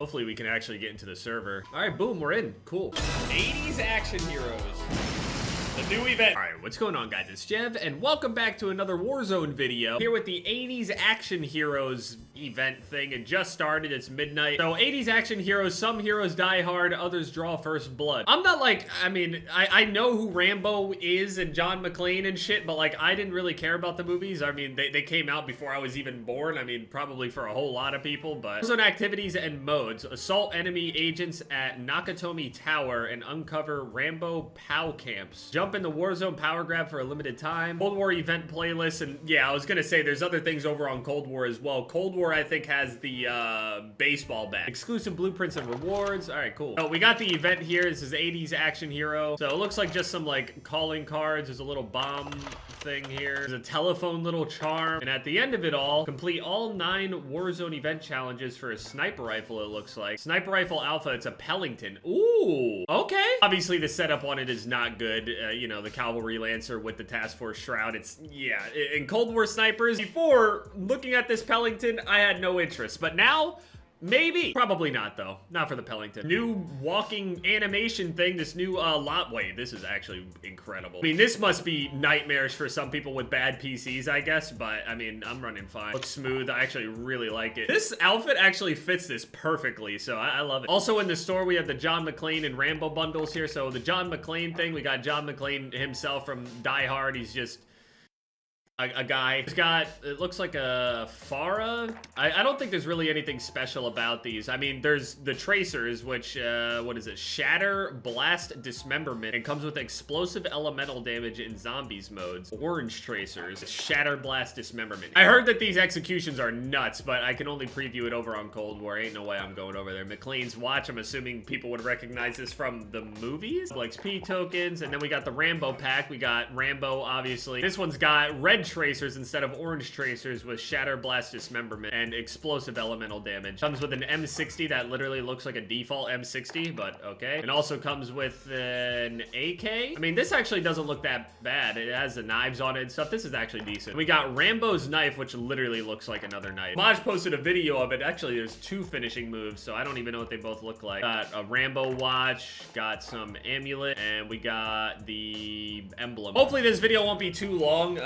Hopefully we can actually get into the server. All right, boom, we're in. Cool. 80s action heroes. The new event. All right, what's going on, guys? It's Jev, and welcome back to another Warzone video. Here with the 80s action heroes event thing. It just started. It's midnight. So 80s action heroes. Some heroes die hard. Others draw first blood. I'm not like, I mean, I know who Rambo is and John McClane and shit, but like, I didn't really care about the movies. I mean, they came out before I was even born. I mean, probably for a whole lot of people, but Warzone activities and modes. Assault enemy agents at Nakatomi Tower and uncover Rambo POW camps. Jump in the Warzone power grab for a limited time. Cold War event playlist, and yeah, I was gonna say there's other things over on Cold War as well. Cold War, I think, has the baseball bat. Exclusive blueprints and rewards. All right, cool. So we got the event here. This is 80s action hero. So it looks like just some like calling cards. There's a little bomb thing here. There's a telephone little charm. And at the end of it all, complete all 9 Warzone event challenges for a sniper rifle, it looks like. Sniper rifle alpha, it's a Pellington. Ooh, okay. Obviously the setup on it is not good. You know, the Cavalry Lancer with the Task Force Shroud. It's, yeah, in Cold War snipers, before looking at this Pellington, I had no interest. But now, maybe. Probably not, though. Not for the Pellington. New walking animation thing. This new lot. Wait, this is actually incredible. I mean, this must be nightmarish for some people with bad PCs, I guess. But, I mean, I'm running fine. Looks smooth. I actually really like it. This outfit actually fits this perfectly, so I love it. Also in the store, we have the John McClane and Rambo bundles here. So the John McClane thing, we got John McClane himself from Die Hard. He's just a guy. He's got, it looks like a Farah. I don't think there's really anything special about these. I mean, there's the tracers, which, what is it? Shatter, Blast, Dismemberment. It comes with explosive elemental damage in zombies modes. Orange tracers, Shatter, Blast, Dismemberment. I heard that these executions are nuts, but I can only preview it over on Cold War. Ain't no way I'm going over there. McClane's Watch, I'm assuming people would recognize this from the movies. XP tokens, and then we got the Rambo pack. We got Rambo, obviously. This one's got red tracers instead of orange tracers with Shatter, Blast, Dismemberment and explosive elemental damage. Comes with an M60 that literally looks like a default M60, but okay. It also comes with an AK. I mean, this actually doesn't look that bad. It has the knives on it and stuff. This is actually decent. We got Rambo's knife, which literally looks like another knife. Maj posted a video of it. Actually, there's 2 finishing moves, so I don't even know what they both look like. Got a Rambo watch, got some amulet, and we got the emblem. Hopefully this video won't be too long.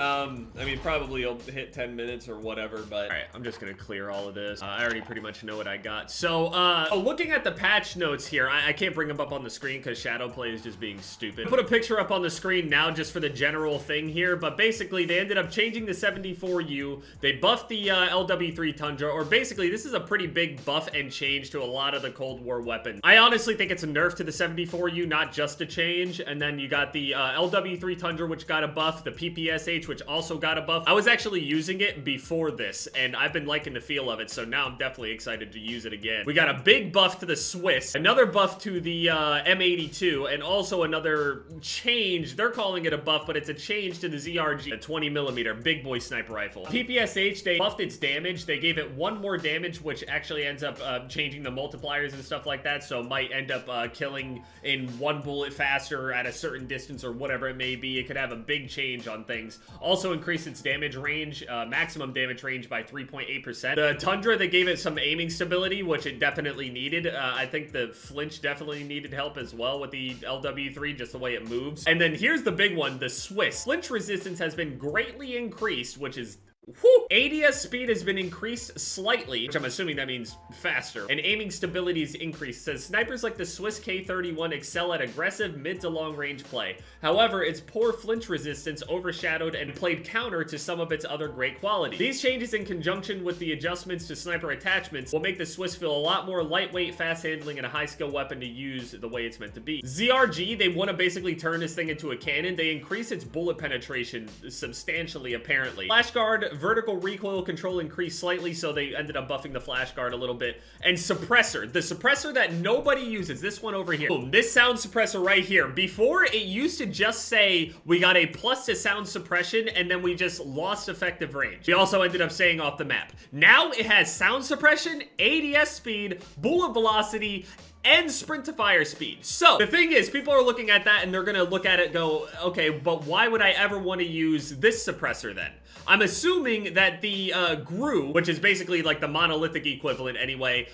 I mean, probably it'll hit 10 minutes or whatever, but all right, I'm just gonna clear all of this. I already pretty much know what I got. So, looking at the patch notes here, I can't bring them up on the screen because Shadowplay is just being stupid. Put a picture up on the screen now just for the general thing here, but basically they ended up changing the 74U. They buffed the LW3 Tundra, or basically this is a pretty big buff and change to a lot of the Cold War weapons. I honestly think it's a nerf to the 74U, not just a change. And then you got the LW3 Tundra, which got a buff, the PPSH, which also got a buff. I was actually using it before this, and I've been liking the feel of it, so now I'm definitely excited to use it again. We got a big buff to the Swiss, another buff to the M82, and also another change. They're calling it a buff, but it's a change to the ZRG, a 20mm big boy sniper rifle. PPSH, they buffed its damage. They gave it 1 more damage, which actually ends up changing the multipliers and stuff like that, so it might end up killing in 1 bullet faster at a certain distance or whatever it may be. It could have a big change on things. Also increase its damage range, maximum damage range by 3.8%. The Tundra, they gave it some aiming stability, which it definitely needed. I think the flinch definitely needed help as well with the LW3, just the way it moves. And then here's the big one, the Swiss. Flinch resistance has been greatly increased, which is whew. ADS speed has been increased slightly, which I'm assuming that means faster, and aiming stability is increased. It says snipers like the Swiss K31 excel at aggressive mid to long range play. However, its poor flinch resistance overshadowed and played counter to some of its other great qualities. These changes, in conjunction with the adjustments to sniper attachments, will make the Swiss feel a lot more lightweight, fast handling, and a high skill weapon to use the way it's meant to be. ZRG, they want to basically turn this thing into a cannon. They increase its bullet penetration substantially, apparently. Flash guard, vertical recoil control increased slightly, so they ended up buffing the flash guard a little bit. And suppressor, the suppressor that nobody uses, this one over here. Boom, this sound suppressor right here. Before, it used to just say we got a plus to sound suppression and then we just lost effective range. We also ended up saying off the map. Now it has sound suppression, ADS speed, bullet velocity, and sprint to fire speed. So the thing is, people are looking at that and they're gonna look at it and go, okay, but why would I ever want to use this suppressor then? I'm assuming that the GFUEL, which is basically like the monolithic equivalent anyway,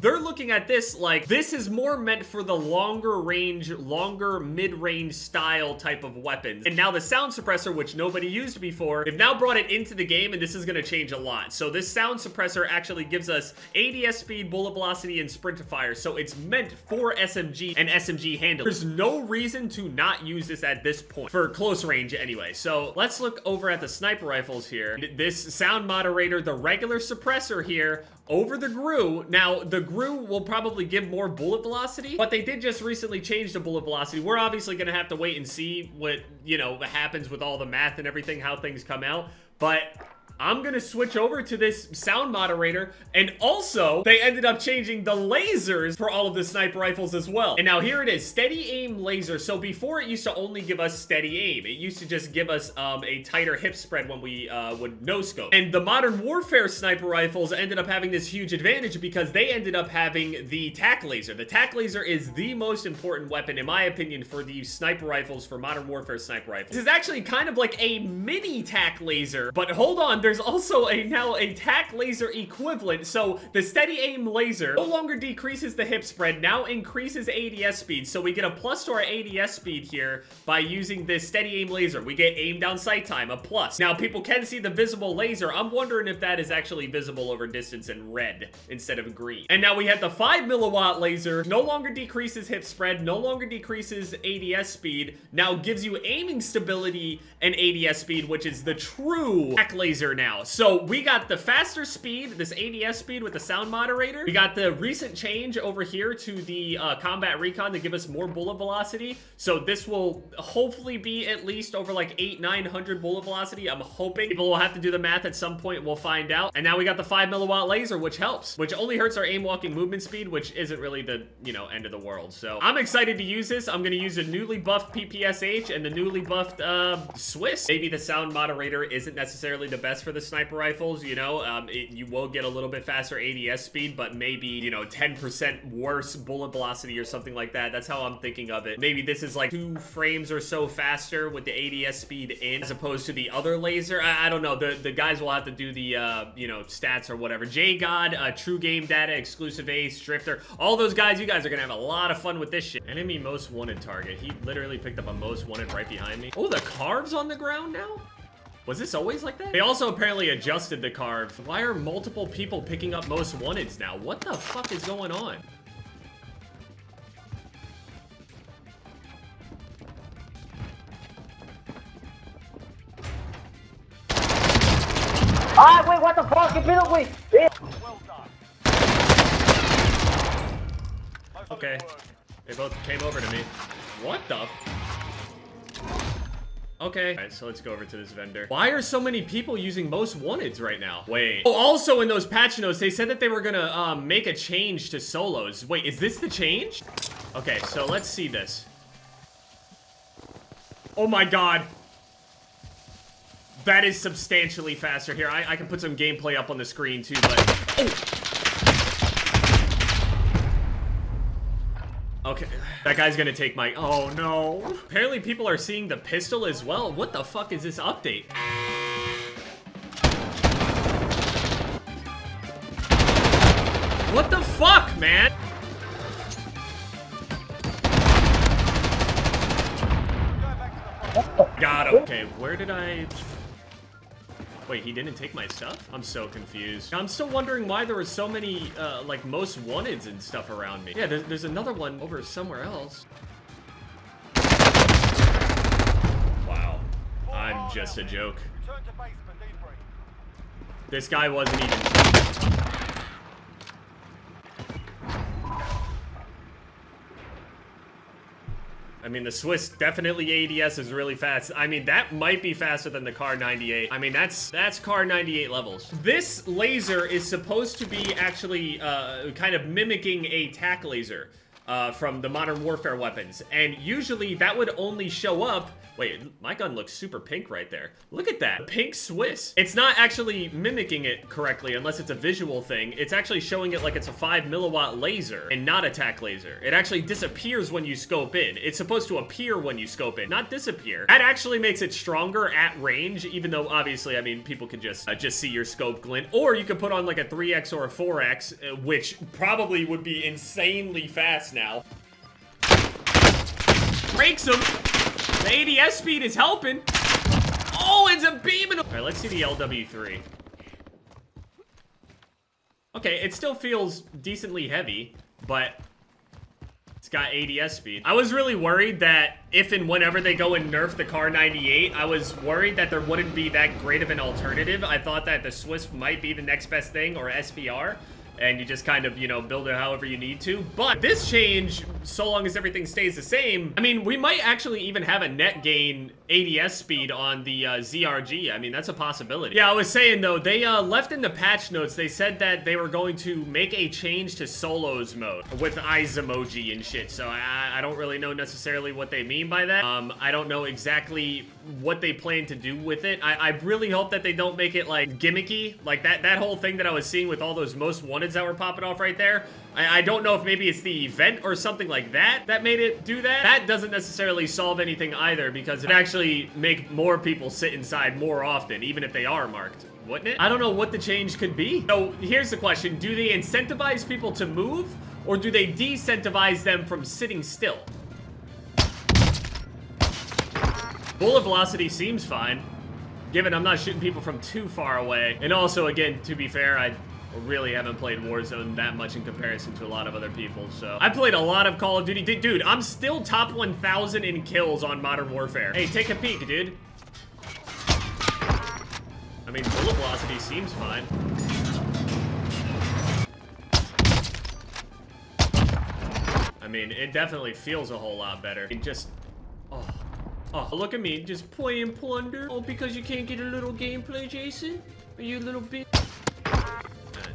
they're looking at this like this is more meant for the longer range, longer mid-range style type of weapons. And now the sound suppressor, which nobody used before, they've now brought it into the game, and this is going to change a lot. So this sound suppressor actually gives us ADS speed, bullet velocity, and sprint to fire. So it's meant for SMG and SMG handling. There's no reason to not use this at this point, for close range anyway. So let's look over at the sniper rifles here. This sound moderator, the regular suppressor here, over the GFUEL. Now, the GFUEL will probably give more bullet velocity, but they did just recently change the bullet velocity. We're obviously going to have to wait and see what, you know, happens with all the math and everything, how things come out. But I'm gonna switch over to this sound moderator, and also they ended up changing the lasers for all of the sniper rifles as well. And now here it is, steady aim laser. So before it used to only give us steady aim. It used to just give us a tighter hip spread when we would no scope. And the modern warfare sniper rifles ended up having this huge advantage because they ended up having the tac laser. The tac laser is the most important weapon, in my opinion, for these sniper rifles, for modern warfare sniper rifles. This is actually kind of like a mini tac laser, but hold on, there's also now a tac laser equivalent. So the steady aim laser no longer decreases the hip spread, now increases ADS speed. So we get a plus to our ADS speed here by using this steady aim laser. We get aim down sight time, a plus. Now people can see the visible laser. I'm wondering if that is actually visible over distance in red instead of green. And now we have the 5 milliwatt laser, no longer decreases hip spread, no longer decreases ADS speed, now gives you aiming stability and ADS speed, which is the true tac laser now. So we got the faster speed, this ADS speed with the sound moderator. We got the recent change over here to the combat recon to give us more bullet velocity. So this will hopefully be at least over like 800-900 bullet velocity. I'm hoping. People will have to do the math at some point. We'll find out. And now we got the 5 milliwatt laser, which helps, which only hurts our aim walking movement speed, which isn't really the, you know, end of the world. So I'm excited to use this. I'm going to use a newly buffed PPSH and the newly buffed Swiss. Maybe the sound moderator isn't necessarily the best for the sniper rifles, you know, you will get a little bit faster ADS speed, but maybe, you know, 10% worse bullet velocity or something like that. That's how I'm thinking of it. Maybe this is like 2 frames or so faster with the ADS speed in, as opposed to the other laser. I don't know. The guys will have to do the, you know, stats or whatever. J-God, True Game Data, Exclusive Ace, Drifter, all those guys, you guys are gonna have a lot of fun with this shit. Enemy most wanted target. He literally picked up a most wanted right behind me. Oh, the carve's on the ground now? Was this always like that? They also apparently adjusted the carve. Why are multiple people picking up most wanteds now? What the fuck is going on? Ah, wait, what the fuck? Get rid of me! Well done. Okay. They both came over to me. What the? Okay. All right, so let's go over to this vendor. Why are so many people using most wanteds right now? Wait. Oh, also in those patch notes, they said that they were gonna make a change to solos. Wait, is this the change? Okay, so let's see this. Oh my god. That is substantially faster. Here, I can put some gameplay up on the screen too, but... Oh! Okay, that guy's gonna take my... Oh, no. Apparently people are seeing the pistol as well. What the fuck is this update? What the fuck, man? Got him. Okay, where did I... Wait, he didn't take my stuff? I'm so confused. I'm still wondering why there were so many, like, most wanteds and stuff around me. Yeah, there's another one over somewhere else. Wow. I'm just a joke. This guy wasn't even... I mean, the Swiss definitely ADS is really fast. I mean, that might be faster than the Car 98. I mean, that's Car 98 levels. This laser is supposed to be actually kind of mimicking a tac laser. from the Modern Warfare weapons. And usually that would only show up. Wait, my gun looks super pink right there. Look at that, pink Swiss. It's not actually mimicking it correctly unless it's a visual thing. It's actually showing it like it's a 5 milliwatt laser and not a tac laser. It actually disappears when you scope in. It's supposed to appear when you scope in, not disappear. That actually makes it stronger at range, even though obviously, I mean, people could just see your scope glint. Or you could put on like a 3x or a 4x, which probably would be insanely fast now. Breaks him. The ADS speed is helping. Oh, it's a beaming. All right, let's see the LW3. Okay, it still feels decently heavy, but it's got ADS speed. I was really worried that if and whenever they go and nerf the Car 98, I was worried that there wouldn't be that great of an alternative. I thought that the Swiss might be the next best thing, or SPR. And you just kind of, you know, build it however you need to. But this change, so long as everything stays the same, I mean, we might actually even have a net gain ADS speed on the ZRG. I mean, that's a possibility. Yeah, I was saying, though, they left in the patch notes, they said that they were going to make a change to solos mode with eyes emoji and shit. So I don't really know necessarily what they mean by that. I don't know exactly what they plan to do with it. I really hope that they don't make it, like, gimmicky. Like, that whole thing that I was seeing with all those most wanted that were popping off right there. I don't know if maybe it's the event or something like that that made it do that. That doesn't necessarily solve anything either, because it actually make more people sit inside more often, even if they are marked, wouldn't it? I don't know what the change could be. So here's the question. Do they incentivize people to move, or do they decentivize them from sitting still? Bullet velocity seems fine, given I'm not shooting people from too far away. And also, again, to be fair, I really haven't played Warzone that much in comparison to a lot of other people, so. I played a lot of Call of Duty. Dude, I'm still top 1,000 in kills on Modern Warfare. Hey, take a peek, dude. I mean, bullet velocity seems fine. I mean, it definitely feels a whole lot better. It just, oh, look at me, just playing Plunder. Oh, because you can't get a little gameplay, Jason? Are you a little bit?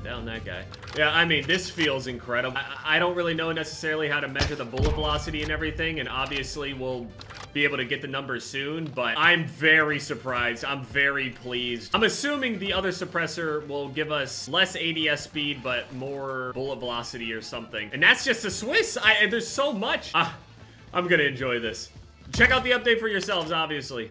Down that guy. Yeah, I mean, this feels incredible. I don't really know necessarily how to measure the bullet velocity and everything, and obviously we'll be able to get the numbers soon, but I'm very surprised. I'm very pleased. I'm assuming the other suppressor will give us less ADS speed, but more bullet velocity or something. And that's just a Swiss. There's so much. I'm gonna enjoy this. Check out the update for yourselves, obviously.